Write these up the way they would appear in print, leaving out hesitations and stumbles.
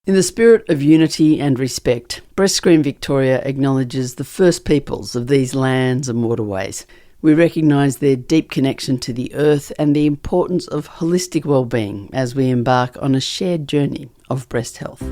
In the spirit of unity and respect, Breast Screen Victoria acknowledges the First Peoples of these lands and waterways. We recognise their deep connection to the earth and the importance of holistic well-being as we embark on a shared journey of breast health.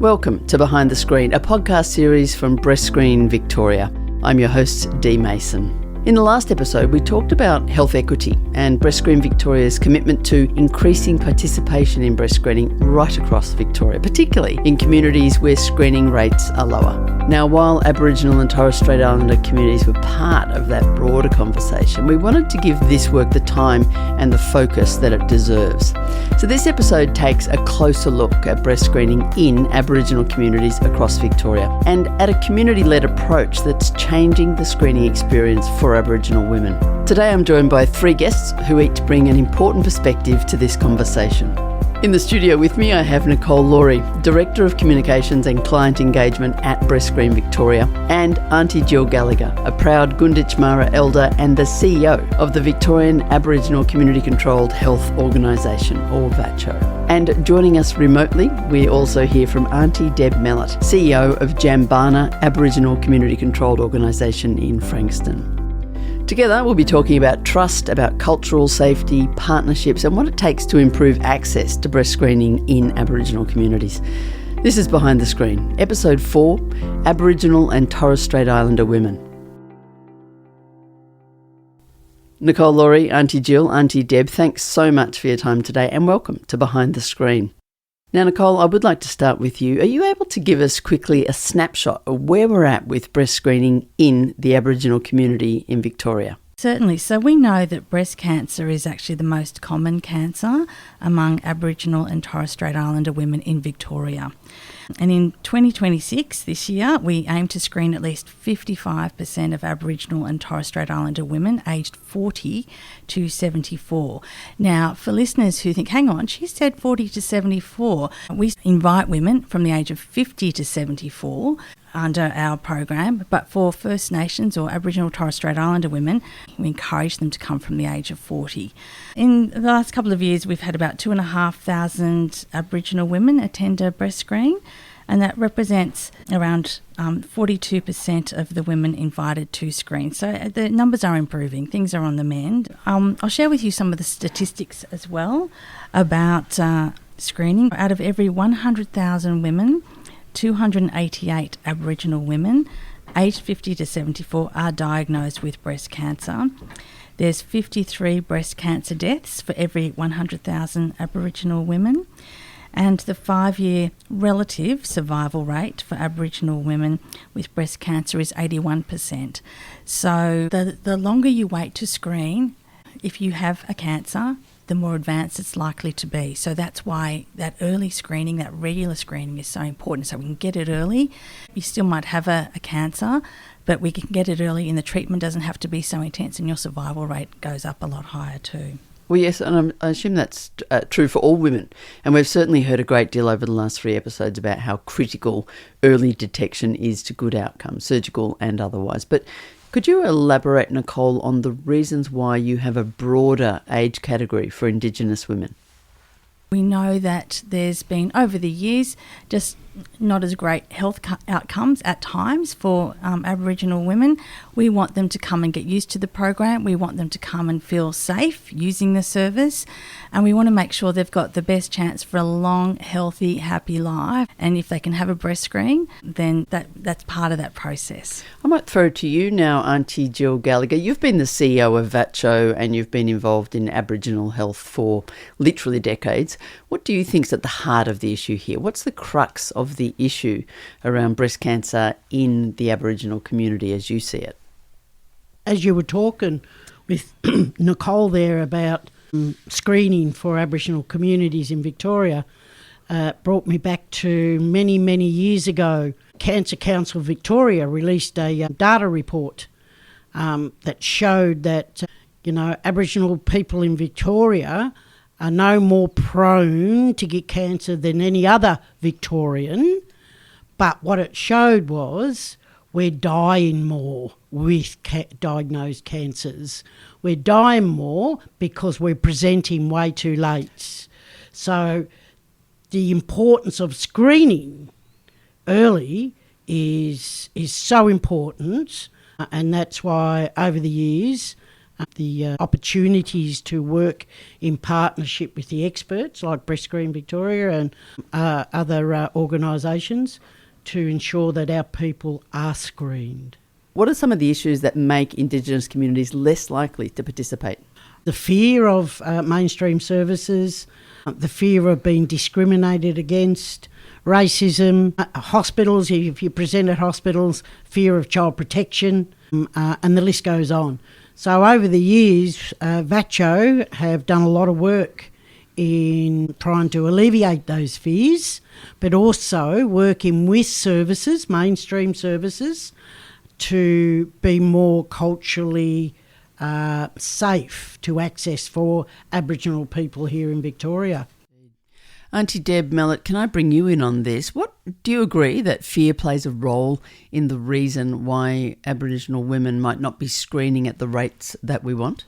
Welcome to Behind the Screen, a podcast series from Breast Screen Victoria. I'm your host, Dee Mason. In the last episode, we talked about health equity and Breast Screen Victoria's commitment to increasing participation in breast screening right across Victoria, particularly in communities where screening rates are lower. Now, while Aboriginal and Torres Strait Islander communities were part of that broader conversation, we wanted to give this work the time and the focus that it deserves. So this episode takes a closer look at breast screening in Aboriginal communities across Victoria and at a community-led approach that's changing the screening experience for Aboriginal women. Today I'm joined by three guests who each bring an important perspective to this conversation. In the studio with me I have Nicole, Laurie, Director of Communications and Client Engagement at Breast Screen Victoria, and Aunty Jill Gallagher, a proud Gunditjmara elder and the CEO of the Victorian Aboriginal Community Controlled Health Organisation, or VACCHO. And joining us remotely, we also hear from Aunty Deb Mellett, CEO of Djambana Aboriginal Community Controlled Organisation in Frankston. Together, we'll be talking about trust, about cultural safety, partnerships, and what it takes to improve access to breast screening in Aboriginal communities. This is Behind the Screen, Episode 4, Aboriginal and Torres Strait Islander Women. Nicole, Laurie, Aunty Jill, Aunty Deb, thanks so much for your time today and welcome to Behind the Screen. Now, Nicole, I would like to start with you. Are you able to give us quickly a snapshot of where we're at with breast screening in the Aboriginal community in Victoria? Certainly. So we know that breast cancer is actually the most common cancer among Aboriginal and Torres Strait Islander women in Victoria. And in 2026, this year, we aim to screen at least 55% of Aboriginal and Torres Strait Islander women aged 40 to 74. Now, for listeners who think, hang on, she said 40 to 74, we invite women from the age of 50 to 74 under our program, but for First Nations or Aboriginal Torres Strait Islander women, we encourage them to come from the age of 40. In the last couple of years, we've had about 2,500 Aboriginal women attend a breast screen, and that represents around 42% of the women invited to screen. So the numbers are improving, things are on the mend. I'll share with you some of the statistics as well about screening. Out of every 100,000 women, 288 Aboriginal women aged 50 to 74 are diagnosed with breast cancer. There's 53 breast cancer deaths for every 100,000 Aboriginal women. And the 5-year relative survival rate for Aboriginal women with breast cancer is 81%. So the longer you wait to screen, if you have a cancer, the more advanced it's likely to be. So that's why that early screening, that regular screening is so important. So we can get it early. You still might have a cancer, but we can get it early and the treatment doesn't have to be so intense and your survival rate goes up a lot higher too. Well, yes, and I assume that's true for all women. And we've certainly heard a great deal over the last 3 episodes about how critical early detection is to good outcomes, surgical and otherwise. But could you elaborate, Nicole, on the reasons why you have a broader age category for Indigenous women? We know that there's been, over the years, just not as great health outcomes at times for Aboriginal women. We want them to come and get used to the program. We want them to come and feel safe using the service. And we want to make sure they've got the best chance for a long, healthy, happy life. And if they can have a breast screen, then that's part of that process. I might throw to you now, Aunty Jill Gallagher. You've been the CEO of VACCHO and you've been involved in Aboriginal health for literally decades. What do you think is at the heart of the issue here? What's the crux of the issue around breast cancer in the Aboriginal community as you see it? As you were talking with Nicole there about screening for Aboriginal communities in Victoria, brought me back to many, many years ago. Cancer Council Victoria released a data report that showed that, Aboriginal people in Victoria are no more prone to get cancer than any other Victorian. But what it showed was we're dying more with diagnosed cancers. We're dying more because we're presenting way too late. So the importance of screening early is so important, and that's why over the years the opportunities to work in partnership with the experts like Breast Screen Victoria and other organisations to ensure that our people are screened. What are some of the issues that make Indigenous communities less likely to participate? The fear of mainstream services, the fear of being discriminated against, racism, hospitals, if you present at hospitals, fear of child protection, and the list goes on. So over the years, VACCHO have done a lot of work in trying to alleviate those fears, but also working with services, mainstream services, to be more culturally safe to access for Aboriginal people here in Victoria. Aunty Deb Mellett, can I bring you in on this? Do you agree that fear plays a role in the reason why Aboriginal women might not be screening at the rates that we want?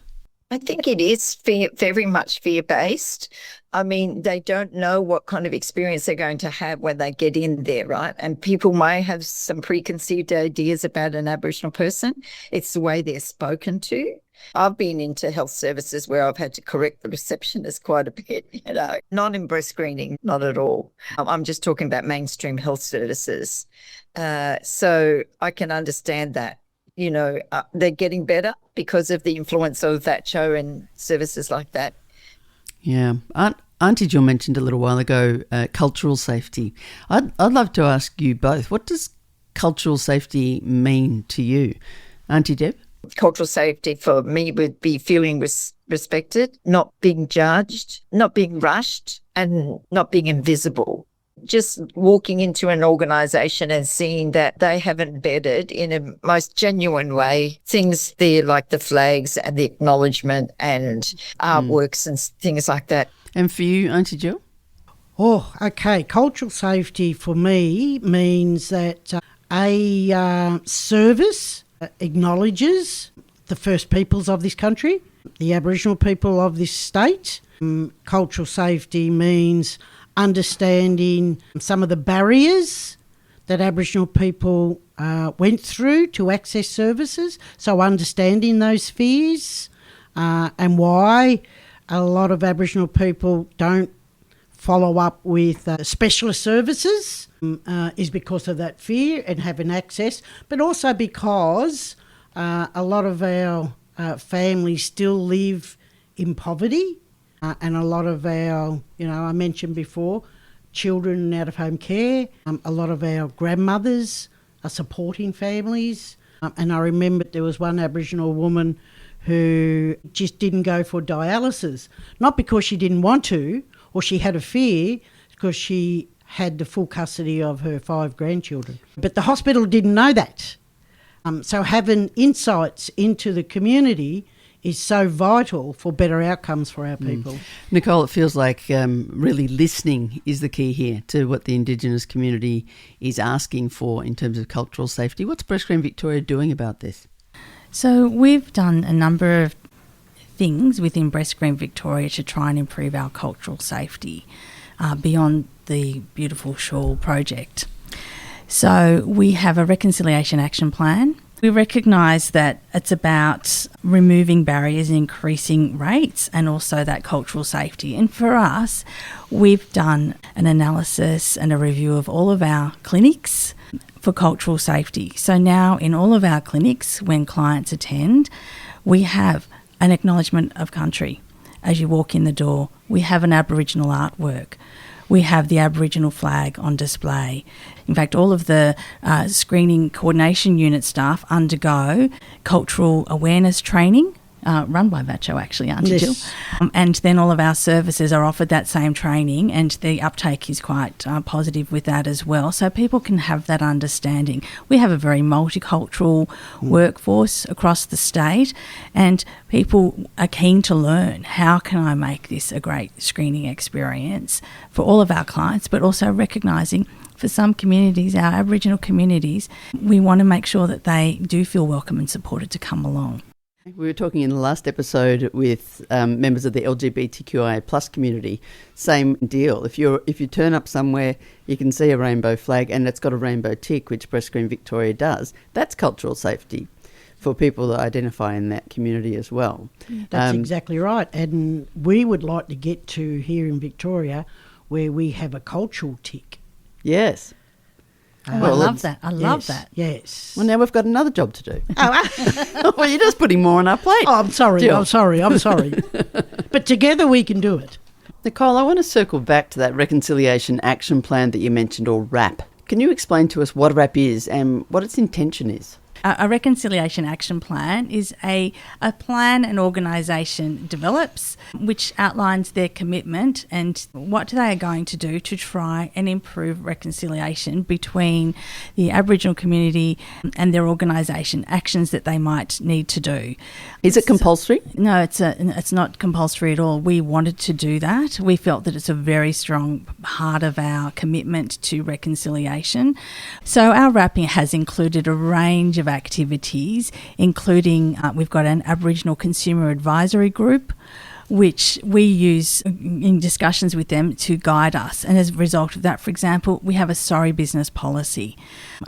I think it is very much fear-based. I mean, they don't know what kind of experience they're going to have when they get in there, right? And people may have some preconceived ideas about an Aboriginal person. It's the way they're spoken to. I've been into health services where I've had to correct the receptionist quite a bit, not in breast screening, not at all. I'm just talking about mainstream health services. So I can understand that. They're getting better because of the influence of VACCHO and services like that. Yeah. Aunty Jill mentioned a little while ago cultural safety. I'd love to ask you both, what does cultural safety mean to you? Aunty Deb? Cultural safety for me would be feeling respected, not being judged, not being rushed, and not being invisible. Just walking into an organisation and seeing that they have embedded in a most genuine way things there like the flags and the acknowledgement and artworks and things like that. And for you, Aunty Jill? Oh, okay. Cultural safety for me means that a service acknowledges the First Peoples of this country, the Aboriginal people of this state. Cultural safety means understanding some of the barriers that Aboriginal people went through to access services, so understanding those fears and why a lot of Aboriginal people don't follow up with specialist services is because of that fear and having access, but also because a lot of our families still live in poverty. And a lot of our, I mentioned before, children in out-of-home care, a lot of our grandmothers are supporting families. And I remember there was one Aboriginal woman who just didn't go for dialysis, not because she didn't want to or she had a fear, because she had the full custody of her 5 grandchildren. But the hospital didn't know that. So having insights into the community is so vital for better outcomes for our people. Nicole, it feels like really listening is the key here to what the Indigenous community is asking for in terms of cultural safety. What's Breast Screen Victoria doing about this? So we've done a number of things within Breast Screen Victoria to try and improve our cultural safety beyond the Beautiful Shawl Project. So we have a reconciliation action plan. We recognise that it's about removing barriers and increasing rates and also that cultural safety. And for us, we've done an analysis and a review of all of our clinics for cultural safety. So now in all of our clinics, when clients attend, we have an acknowledgement of country. As you walk in the door, we have an Aboriginal artwork. We have the Aboriginal flag on display. In fact, all of the screening coordination unit staff undergo cultural awareness training, run by VACCHO actually, Aunty Jill. And then all of our services are offered that same training, and the uptake is quite positive with that as well. So people can have that understanding. We have a very multicultural workforce across the state, and people are keen to learn how can I make this a great screening experience for all of our clients, but also recognising for some communities, our Aboriginal communities, we want to make sure that they do feel welcome and supported to come along. We were talking in the last episode with members of the LGBTQIA plus community. Same deal. If you turn up somewhere, you can see a rainbow flag and it's got a rainbow tick, which Breast Screen Victoria does. That's cultural safety for people that identify in that community as well. That's exactly right. And we would like to get to here in Victoria where we have a cultural tick. Yes. I love that. I love that. Yes. Well, now we've got another job to do. Well, you're just putting more on our plate. Oh, I'm sorry. Jill. I'm sorry. But together we can do it. Nicole, I want to circle back to that Reconciliation Action Plan that you mentioned, or RAP. Can you explain to us what RAP is and what its intention is? A Reconciliation Action Plan is a plan an organisation develops which outlines their commitment and what they are going to do to try and improve reconciliation between the Aboriginal community and their organisation, actions that they might need to do. Is it compulsory? No, it's not compulsory at all. We wanted to do that. We felt that it's a very strong part of our commitment to reconciliation. So our wrapping has included a range of activities, including we've got an Aboriginal Consumer Advisory Group, which we use in discussions with them to guide us. And as a result of that, for example, we have a sorry business policy.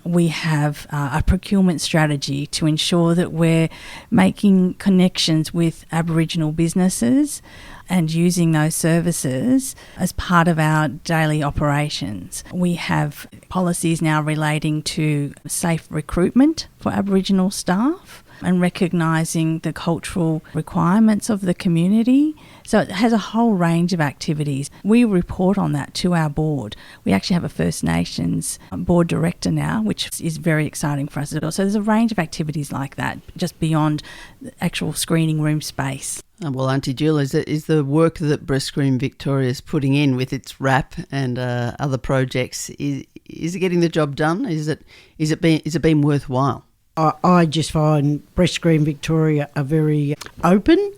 We have a procurement strategy to ensure that we're making connections with Aboriginal businesses and using those services as part of our daily operations. We have policies now relating to safe recruitment for Aboriginal staff and recognising the cultural requirements of the community. So it has a whole range of activities. We report on that to our board. We actually have a First Nations board director now, which is very exciting for us as well. So there's a range of activities like that, just beyond the actual screening room space. Well, Aunty Jill, is the work that Breast Screen Victoria is putting in with its RAP and other projects, is it getting the job done? Is it been worthwhile? I just find Breast Screen Victoria are very open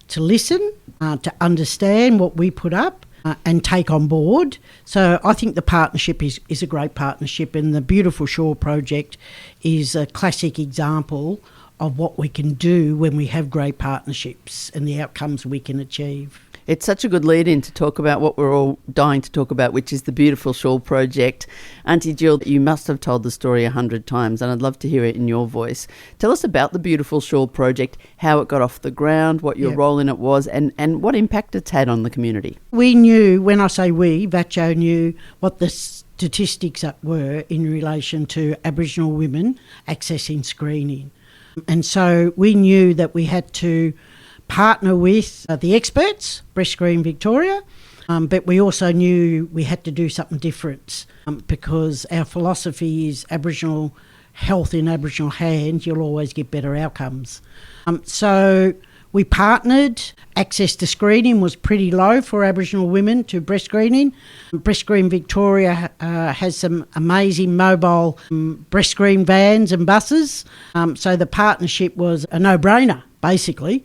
to listen, to understand what we put up and take on board. So I think the partnership is a great partnership, and the Beautiful Shawl Project is a classic example of what we can do when we have great partnerships and the outcomes we can achieve. It's such a good lead-in to talk about what we're all dying to talk about, which is the Beautiful Shawl Project. Aunty Jill, you must have told the story 100 times, and I'd love to hear it in your voice. Tell us about the Beautiful Shawl Project, how it got off the ground, what your role in it was, and what impact it's had on the community. We knew, when I say we, VACCHO knew what the statistics were in relation to Aboriginal women accessing screening. And so we knew that we had to partner with the experts, Breast Screen Victoria, but we also knew we had to do something different because our philosophy is Aboriginal health in Aboriginal hands, you'll always get better outcomes. So we partnered. Access to screening was pretty low for Aboriginal women to breast screening. Breast Screen Victoria has some amazing mobile breast screen vans and buses. So the partnership was a no-brainer, basically.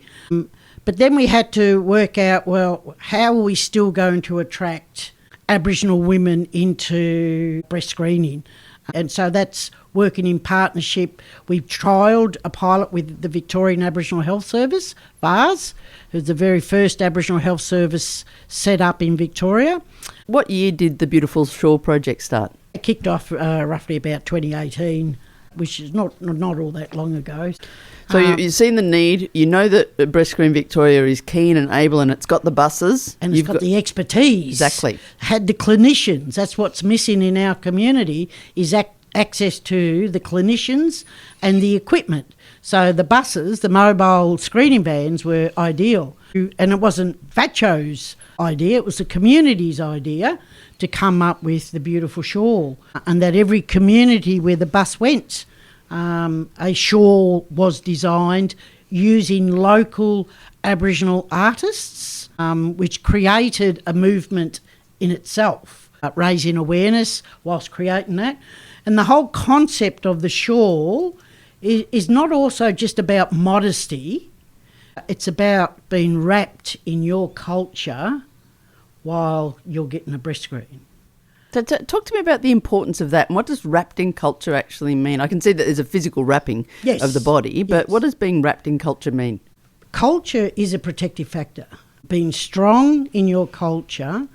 But then we had to work out, well, how are we still going to attract Aboriginal women into breast screening? And so that's working in partnership. We've trialled a pilot with the Victorian Aboriginal Health Service, VARS, who's the very first Aboriginal health service set up in Victoria. What year did the Beautiful Shawl Project start? It kicked off roughly about 2018, which is not all that long ago. So you've seen the need. You know that Breast Screen Victoria is keen and able, and it's got the buses. And it's got the expertise. Exactly. Had the clinicians. That's what's missing in our community is access to the clinicians and the equipment. So the buses, the mobile screening vans were ideal. And it wasn't VACCHO's idea, it was the community's idea to come up with the Beautiful Shawl. And that every community where the bus went, a shawl was designed using local Aboriginal artists, which created a movement in itself, raising awareness whilst creating that. And the whole concept of the shawl is not also just about modesty, it's about being wrapped in your culture while you're getting a breast screen. So talk to me about the importance of that, and what does wrapped in culture actually mean? I can see that there's a physical wrapping of the body, but what does being wrapped in culture mean? Culture is a protective factor. Being strong in your culture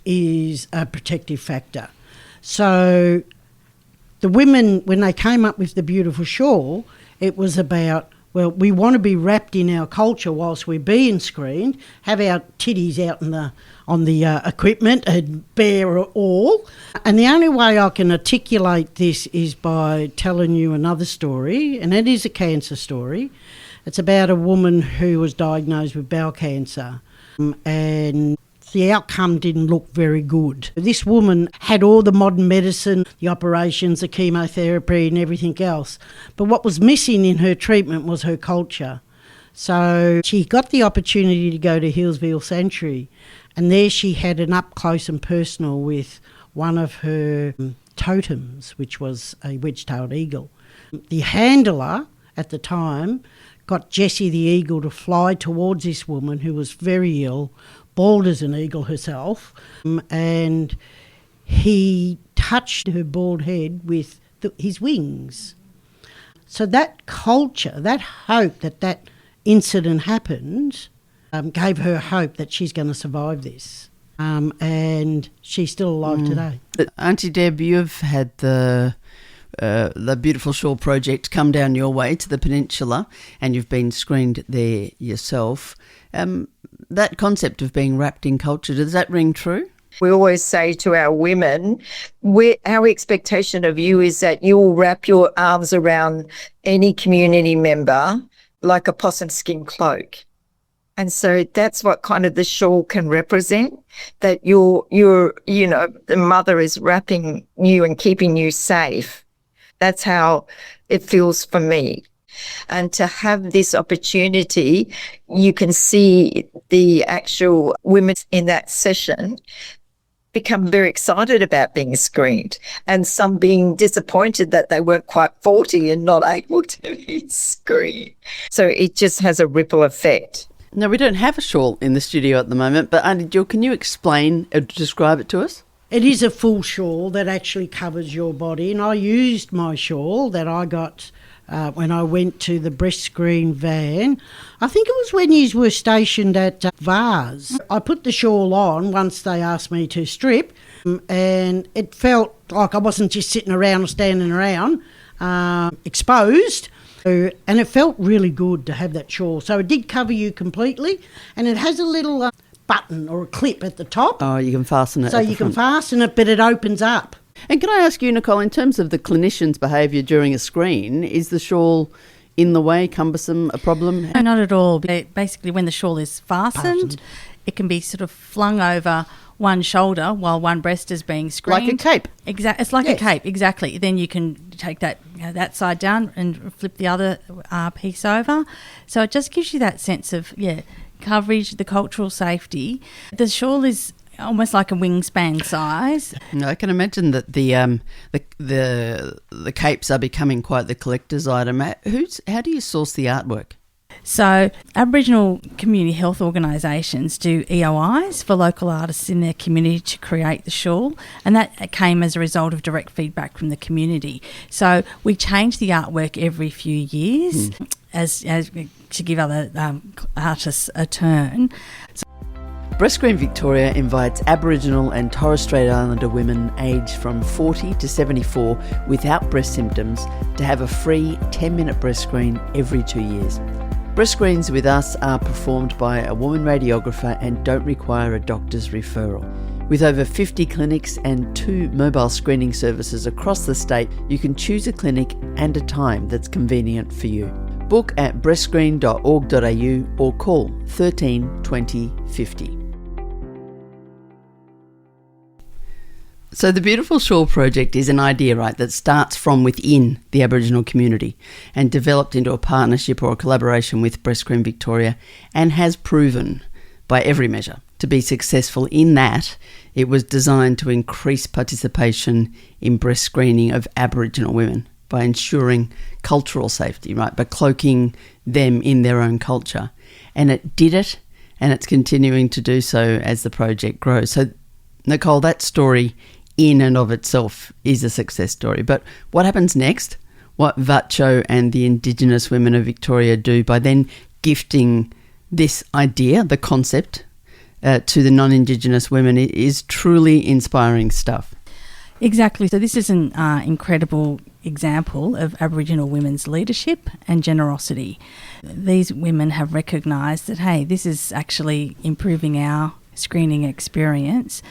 is a protective factor. So the women, when they came up with the Beautiful Shawl, it was about, well, we want to be wrapped in our culture whilst we're being screened, have our titties out on the equipment and bare all. And the only way I can articulate this is by telling you another story, and it is a cancer story. It's about a woman who was diagnosed with bowel cancer, and the outcome didn't look very good. This woman had all the modern medicine, the operations, the chemotherapy and everything else. But what was missing in her treatment was her culture. So she got the opportunity to go to Hillsville Sanctuary, and there she had an up close and personal with one of her totems, which was a wedge-tailed eagle. The handler at the time got Jessie the eagle to fly towards this woman who was very ill, bald as an eagle herself, and he touched her bald head with his wings. So that culture, that hope that incident happened, gave her hope that she's going to survive this. And she's still alive today. Aunty Deb, you've had the Beautiful Shawl Project come down your way to the peninsula, and you've been screened there yourself. That concept of being wrapped in culture, does that ring true? We always say to our women, our expectation of you is that you will wrap your arms around any community member like a possum skin cloak. And so that's what kind of the shawl can represent, that you're the mother is wrapping you and keeping you safe. That's how it feels for me. And to have this opportunity, you can see the actual women in that session become very excited about being screened, and some being disappointed that they weren't quite 40 and not able to be screened. So it just has a ripple effect. Now, we don't have a shawl in the studio at the moment, but Aunty Jill, can you explain or describe it to us? It is a full shawl that actually covers your body, and I used my shawl that I got when I went to the breast screen van. I think it was when you were stationed at Vars. I put the shawl on once they asked me to strip, and it felt like I wasn't just sitting around or standing around exposed. And it felt really good to have that shawl. So it did cover you completely, and it has a little button or a clip at the top. Oh, you can fasten it. So you can fasten it, but it opens up. And can I ask you, Nicole, in terms of the clinician's behaviour during a screen, is the shawl in the way, cumbersome, a problem? No, not at all. Basically, when the shawl is fastened, it can be sort of flung over one shoulder while one breast is being screened. Like a cape. It's like a cape, exactly. Then you can take that that side down and flip the other piece over. So it just gives you that sense of, coverage, the cultural safety. The shawl is almost like a wingspan size. I can imagine that the capes are becoming quite the collector's item. How do you source the artwork? So Aboriginal community health organisations do EOIs for local artists in their community to create the shawl, and that came as a result of direct feedback from the community. So we change the artwork every few years as to give other artists a turn. Breast Screen Victoria invites Aboriginal and Torres Strait Islander women aged from 40 to 74 without breast symptoms to have a free 10-minute breast screen every 2 years. Breast screens with us are performed by a woman radiographer and don't require a doctor's referral. With over 50 clinics and 2 mobile screening services across the state, you can choose a clinic and a time that's convenient for you. Book at breastscreen.org.au or call 13 20 50. So the Beautiful Shawl Project is an idea, right, that starts from within the Aboriginal community and developed into a partnership or a collaboration with Breast Screen Victoria, and has proven by every measure to be successful in that it was designed to increase participation in breast screening of Aboriginal women by ensuring cultural safety, right, by cloaking them in their own culture. And it did it, and it's continuing to do so as the project grows. So, Nicole, that story in and of itself is a success story. But what happens next? What VACCHO and the Indigenous women of Victoria do by then gifting this idea, the concept, to the non-Indigenous women is truly inspiring stuff. Exactly. So this is an incredible example of Aboriginal women's leadership and generosity. These women have recognised that, hey, this is actually improving our screening experience.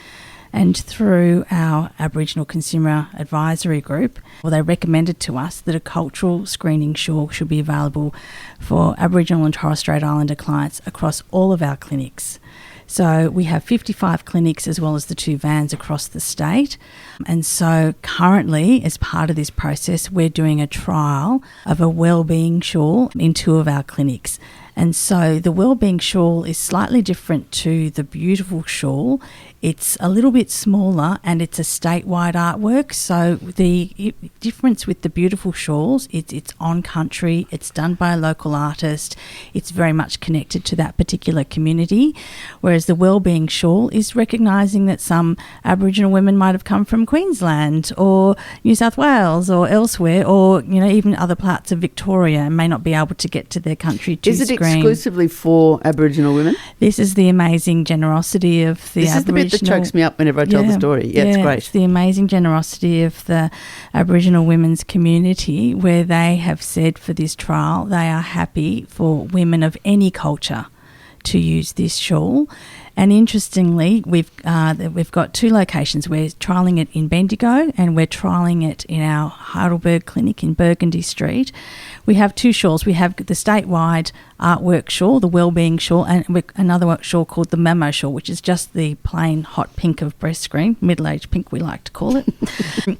And through our Aboriginal Consumer Advisory Group, they recommended to us that a cultural screening shawl should be available for Aboriginal and Torres Strait Islander clients across all of our clinics. So we have 55 clinics as well as the 2 vans across the state. And so currently, as part of this process, we're doing a trial of a wellbeing shawl in 2 of our clinics. And so the wellbeing shawl is slightly different to the Beautiful Shawl. It's a little bit smaller and it's a statewide artwork. So the difference with the Beautiful Shawls, it's on country, it's done by a local artist, it's very much connected to that particular community. Whereas the wellbeing shawl is recognising that some Aboriginal women might have come from Queensland or New South Wales or elsewhere, or even other parts of Victoria, and may not be able to get to their country to screen. Exclusively for Aboriginal women? This is the amazing generosity of the This is the bit that chokes me up whenever I tell the story. Yeah, it's great. It's the amazing generosity of the Aboriginal women's community, where they have said for this trial they are happy for women of any culture to use this shawl. And interestingly, we've got 2 locations. We're trialling it in Bendigo and we're trialling it in our Heidelberg clinic in Burgundy Street. We have 2 shawls. We have the statewide artwork shawl, the wellbeing shawl, and another shawl called the Memo shawl, which is just the plain hot pink of breast screen, middle-aged pink we like to call it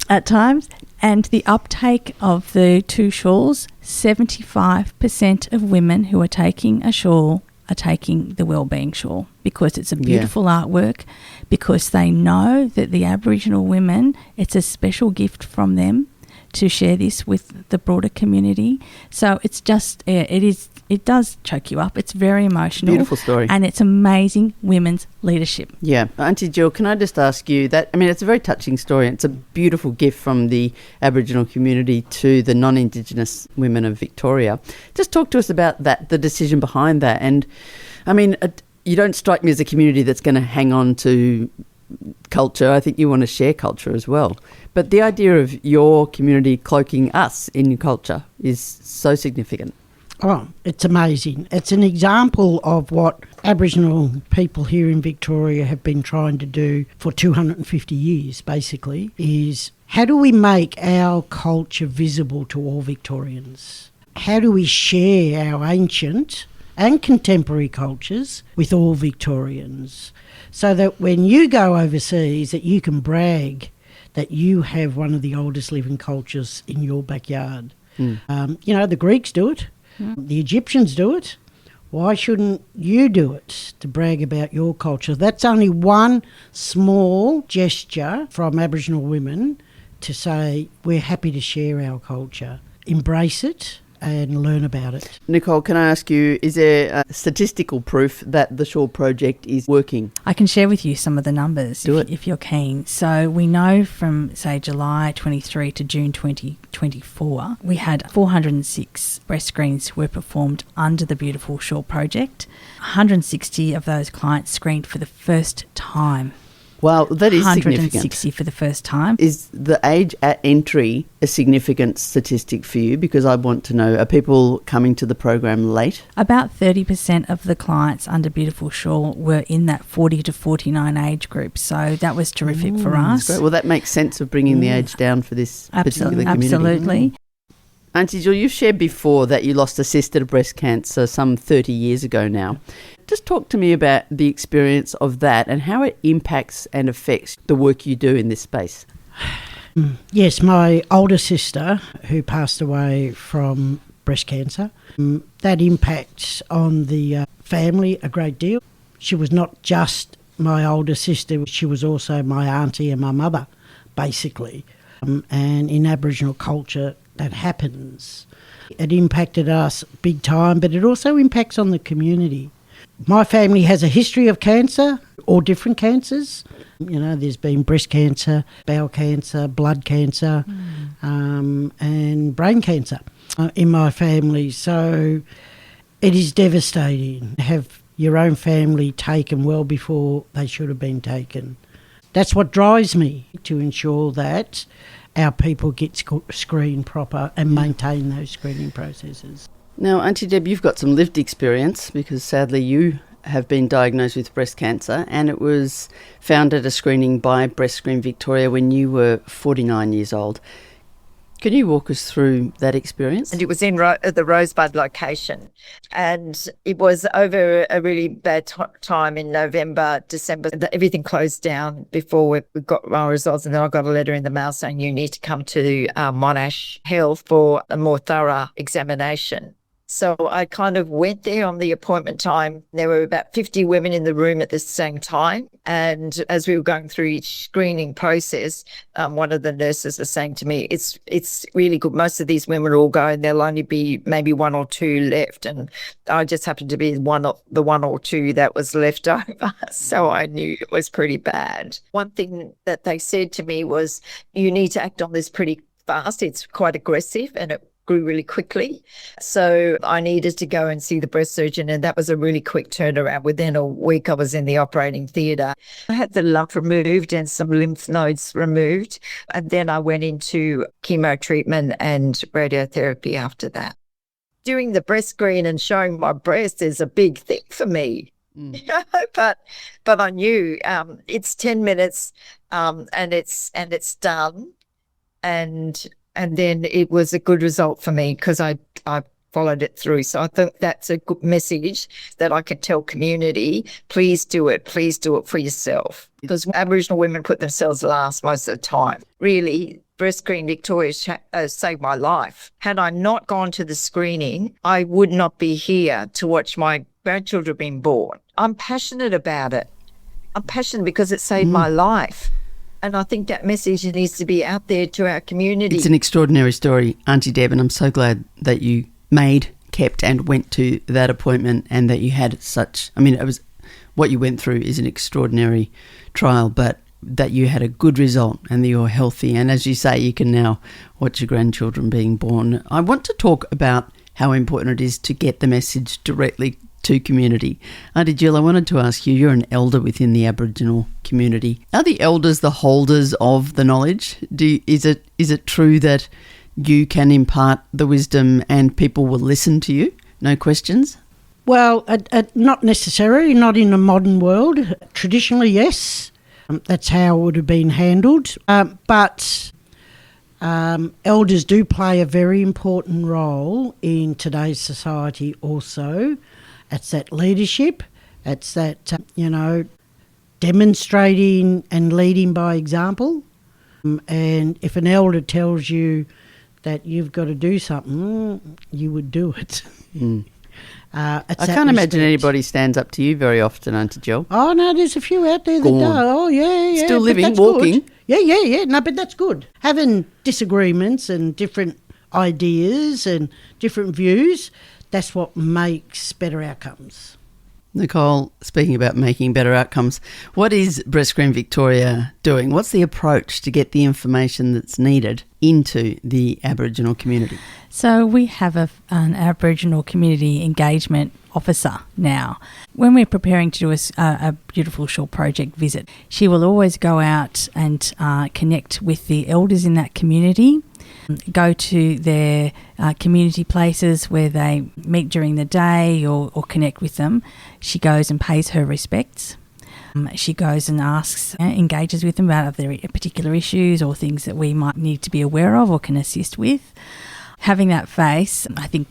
at times. And the uptake of the 2 shawls, 75% of women who are taking a shawl are taking the wellbeing shawl because it's a beautiful artwork, because they know that the Aboriginal women, it's a special gift from them to share this with the broader community. So it's just, it does choke you up. It's very emotional. Beautiful story. And it's amazing women's leadership. Yeah. Aunty Jill, can I just ask you that, it's a very touching story. It's a beautiful gift from the Aboriginal community to the non-Indigenous women of Victoria. Just talk to us about that, the decision behind that. And, you don't strike me as a community that's going to hang on to culture. I think you want to share culture as well. But the idea of your community cloaking us in your culture is so significant. Oh, it's amazing. It's an example of what Aboriginal people here in Victoria have been trying to do for 250 years, basically, is how do we make our culture visible to all Victorians? How do we share our ancient and contemporary cultures with all Victorians, so that when you go overseas that you can brag that you have one of the oldest living cultures in your backyard. The Greeks do it, the Egyptians do it. Why shouldn't you do it to brag about your culture? That's only one small gesture from Aboriginal women to say we're happy to share our culture, embrace it and learn about it. Nicole, can I ask you, is there statistical proof that the Shawl Project is working? I can share with you some of the numbers if you're keen. So we know from, say, July 23 to June 2024, we had 406 breast screens were performed under the Beautiful Shawl Project. 160 of those clients screened for the first time. Wow, that is significant. 160 for the first time. Is the age at entry a significant statistic for you? Because I want to know, are people coming to the program late? About 30% of the clients under Beautiful Shawl were in that 40 to 49 age group. So that was terrific for us. Great. Well, that makes sense of bringing the age down for this particular community. Absolutely. Aunty Jill, you've shared before that you lost a sister to breast cancer some 30 years ago now. Just talk to me about the experience of that and how it impacts and affects the work you do in this space. Yes, my older sister, who passed away from breast cancer, that impacts on the family a great deal. She was not just my older sister, she was also my auntie and my mother, basically. And in Aboriginal culture, that happens. It impacted us big time, but it also impacts on the community. My family has a history of cancer, all different cancers. You know, there's been breast cancer, bowel cancer, blood cancer, and brain cancer in my family. So it is devastating to have your own family taken well before they should have been taken. That's what drives me, to ensure that our people get screened proper and maintain those screening processes. Now, Aunty Deb, you've got some lived experience because sadly you have been diagnosed with breast cancer, and it was found at a screening by Breast Screen Victoria when you were 49 years old. Can you walk us through that experience? And it was in the Rosebud location. And it was over a really bad time in November, December. Everything closed down before we got our results. And then I got a letter in the mail saying you need to come to Monash Health for a more thorough examination. So I kind of went there on the appointment time. There were about 50 women in the room at the same time. And as we were going through each screening process, one of the nurses was saying to me, it's really good. Most of these women will go and there'll only be maybe one or two left. And I just happened to be the one or two that was left over. So I knew it was pretty bad. One thing that they said to me was, you need to act on this pretty fast. It's quite aggressive and it grew really quickly. So I needed to go and see the breast surgeon, and that was a really quick turnaround. Within a week, I was in the operating theatre. I had the lump removed and some lymph nodes removed, and then I went into chemo treatment and radiotherapy after that. Doing the breast screen and showing my breast is a big thing for me. But I knew it's 10 minutes and it's done, and then it was a good result for me because I followed it through. So I think that's a good message that I can tell community. Please do it for yourself, because Aboriginal women put themselves last most of the time. Really, Breast Screen Victoria saved my life. Had I not gone to the screening, I would not be here to watch my grandchildren being born. I'm passionate about it. I'm passionate because it saved my life. And I think that message needs to be out there to our community. It's an extraordinary story, Aunty Deb, and I'm so glad that you kept and went to that appointment, and that you had such, it was, what you went through is an extraordinary trial, but that you had a good result and that you're healthy. And as you say, you can now watch your grandchildren being born. I want to talk about how important it is to get the message directly to community. Aunty Jill, I wanted to ask you, you're an elder within the Aboriginal community. Are the elders the holders of the knowledge? Is it true that you can impart the wisdom and people will listen to you? No questions? Well, not necessarily, not in the modern world. Traditionally, yes. That's how it would have been handled. But elders do play a very important role in today's society also. It's that leadership, it's that, demonstrating and leading by example. And if an elder tells you that you've got to do something, you would do it. I can't imagine anybody stands up to you very often, Aunty Jill. Oh, no, there's a few out there that do. Oh, yeah. Still living, walking. Good. Yeah. No, but that's good. Having disagreements and different ideas and different views, that's what makes better outcomes. Nicole, speaking about making better outcomes, what is Breast Screen Victoria doing? What's the approach to get the information that's needed into the Aboriginal community? So we have an Aboriginal community engagement officer now. When we're preparing to do a Beautiful Shawl Project visit, she will always go out and connect with the elders in that community, go to their community places where they meet during the day or connect with them. She goes and pays her respects. She goes and asks, engages with them about their particular issues or things that we might need to be aware of or can assist with. Having that face, I think,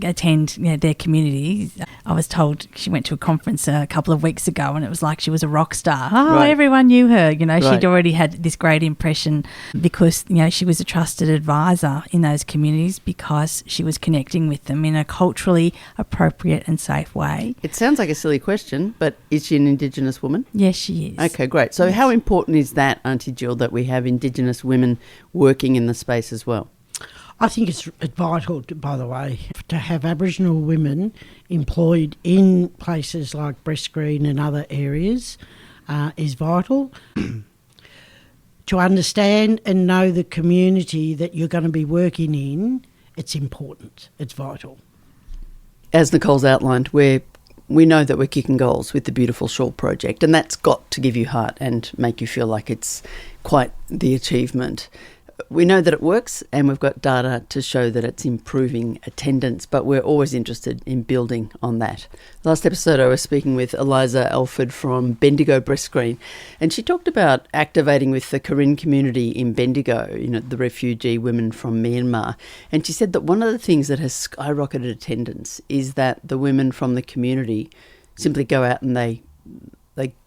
attend their community. I was told she went to a conference a couple of weeks ago and it was like she was a rock star. Right. Everyone knew her. She'd already had this great impression because, she was a trusted advisor in those communities because she was connecting with them in a culturally appropriate and safe way. It sounds like a silly question, but is she an Indigenous woman? Yes, she is. Okay, great. So how important is that, Aunty Jill, that we have Indigenous women working in the space as well? I think it's vital, by the way, to have Aboriginal women employed in places like breast screen and other areas is vital. To understand and know the community that you're going to be working in, it's important. It's vital. As Nicole's outlined, we know that we're kicking goals with the Beautiful Shawl Project, and that's got to give you heart and make you feel like it's quite the achievement. We know that it works, and we've got data to show that it's improving attendance, but we're always interested in building on that. Last episode I was speaking with Eliza Alford from Bendigo Breast Screen, and she talked about activating with the Gurindji community in Bendigo, the refugee women from Myanmar. And she said that one of the things that has skyrocketed attendance is that the women from the community simply go out and they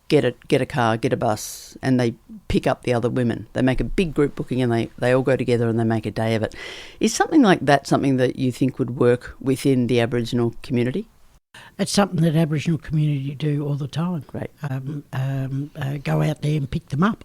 get a car, get a bus, and they pick up the other women. They make a big group booking and they all go together and they make a day of it. Is something like that something that you think would work within the Aboriginal community? It's something that Aboriginal community do all the time. Great. Go out there and pick them up.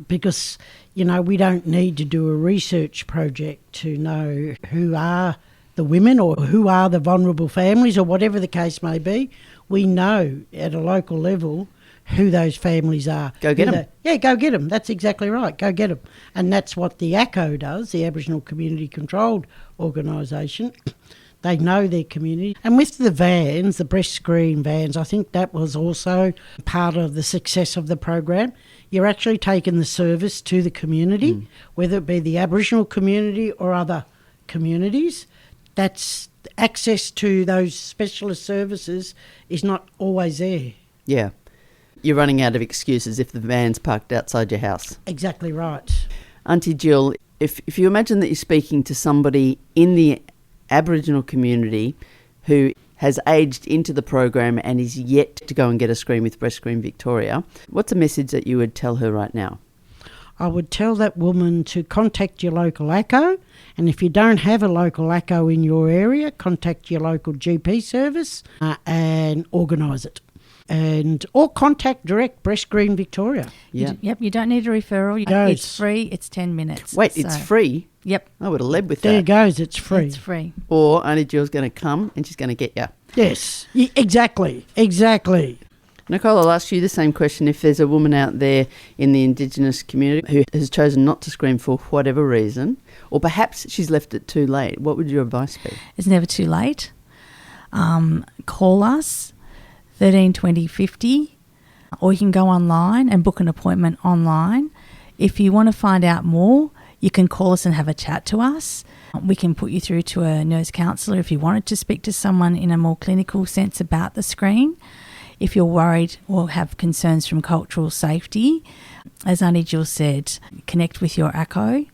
Because, we don't need to do a research project to know who are the women or who are the vulnerable families or whatever the case may be. We know at a local level who those families are. Go get them. Yeah, go get them. That's exactly right. Go get them. And that's what the ACCO does, the Aboriginal Community Controlled Organisation. They know their community. And with the vans, the breast screen vans, I think that was also part of the success of the program. You're actually taking the service to the community, whether it be the Aboriginal community or other communities. That's access to those specialist services is not always there. Yeah. You're running out of excuses if the van's parked outside your house. Exactly right. Aunty Jill, if you imagine that you're speaking to somebody in the Aboriginal community who has aged into the program and is yet to go and get a screen with Breast Screen Victoria, what's a message that you would tell her right now? I would tell that woman to contact your local ACCO, and if you don't have a local ACCO in your area, contact your local GP service and organise it. Or contact direct Breast Screen Victoria. Yeah. You don't need a referral. It's free. It's 10 minutes. Wait, it's free? Yep. I would have led with that. There goes, it's free. It's free. Or Aunty Jill's going to come and she's going to get you. Yes, exactly. Nicole, I'll ask you the same question. If there's a woman out there in the Indigenous community who has chosen not to screen for whatever reason, or perhaps she's left it too late, what would your advice be? It's never too late. Call us, 13 20 50, or you can go online and book an appointment online. If you want to find out more, you can call us and have a chat to us. We can put you through to a nurse counsellor if you wanted to speak to someone in a more clinical sense about the screen. If you're worried or have concerns from cultural safety, as Aunty Jill said, connect with your ACCO,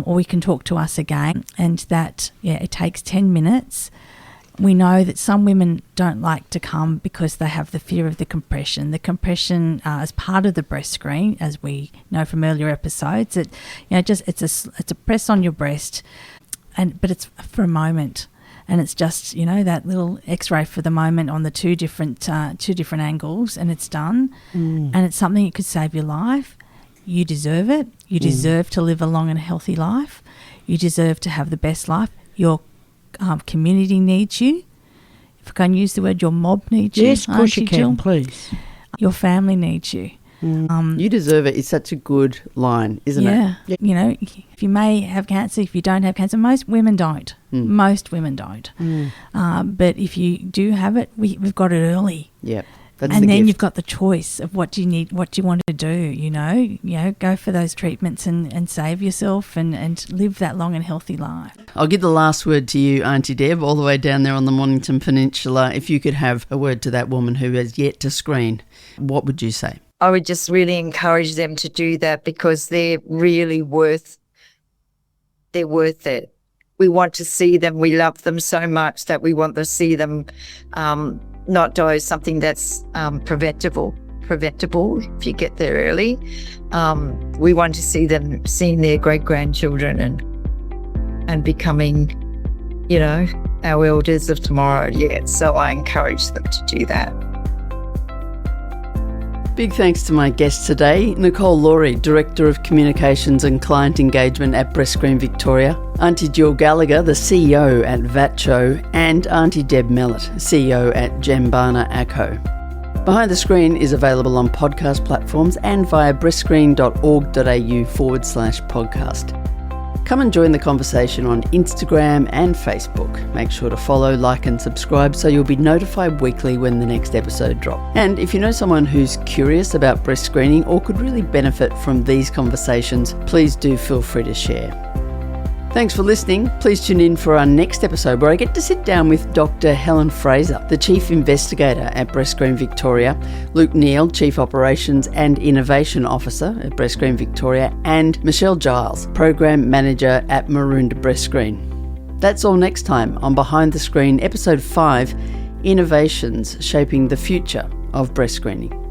or you can talk to us again. And that, it takes 10 minutes. We know that some women don't like to come because they have the fear of the compression. The compression is part of the breast screen, as we know from earlier episodes. It's a press on your breast, but it's for a moment. And it's just, that little X-ray for the moment on the two different angles, and it's done. And it's something that could save your life. You deserve it. You deserve to live a long and healthy life. You deserve to have the best life. Your community needs you. If I can use the word, your mob needs you. Yes, of course you can, Jill. please. Your family needs you. You deserve it. It's such a good line, isn't it? Yeah. If you may have cancer, if you don't have cancer, most women don't. Most women don't. But if you do have it, we've got it early. Yeah. And then you've got the choice of what you need, what you want to do, go for those treatments and save yourself and live that long and healthy life. I'll give the last word to you, Aunty Deb, all the way down there on the Mornington Peninsula. If you could have a word to that woman who has yet to screen, what would you say? I would just really encourage them to do that because they're really worth it. We want to see them. We love them so much that we want to see them not die of something that's preventable if you get there early. We want to see them seeing their great-grandchildren and becoming, our elders of tomorrow. Yeah, so I encourage them to do that. Big thanks to my guests today, Nicole Laurie, Director of Communications and Client Engagement at Breast Screen Victoria, Aunty Jill Gallagher, the CEO at VACCHO, and Aunty Deb Mellett, CEO at Djambana ACCO. Behind the Screen is available on podcast platforms and via breastscreen.org.au/podcast. Come and join the conversation on Instagram and Facebook. Make sure to follow, like and subscribe so you'll be notified weekly when the next episode drops. And if you know someone who's curious about breast screening or could really benefit from these conversations, please do feel free to share. Thanks for listening. Please tune in for our next episode where I get to sit down with Dr. Helen Fraser, the Chief Investigator at Breast Screen Victoria, Luke Neal, Chief Operations and Innovation Officer at Breast Screen Victoria, and Michelle Giles, Program Manager at Maroondah Breast Screen. That's all next time on Behind the Screen, Episode 5, Innovations Shaping the Future of Breast Screening.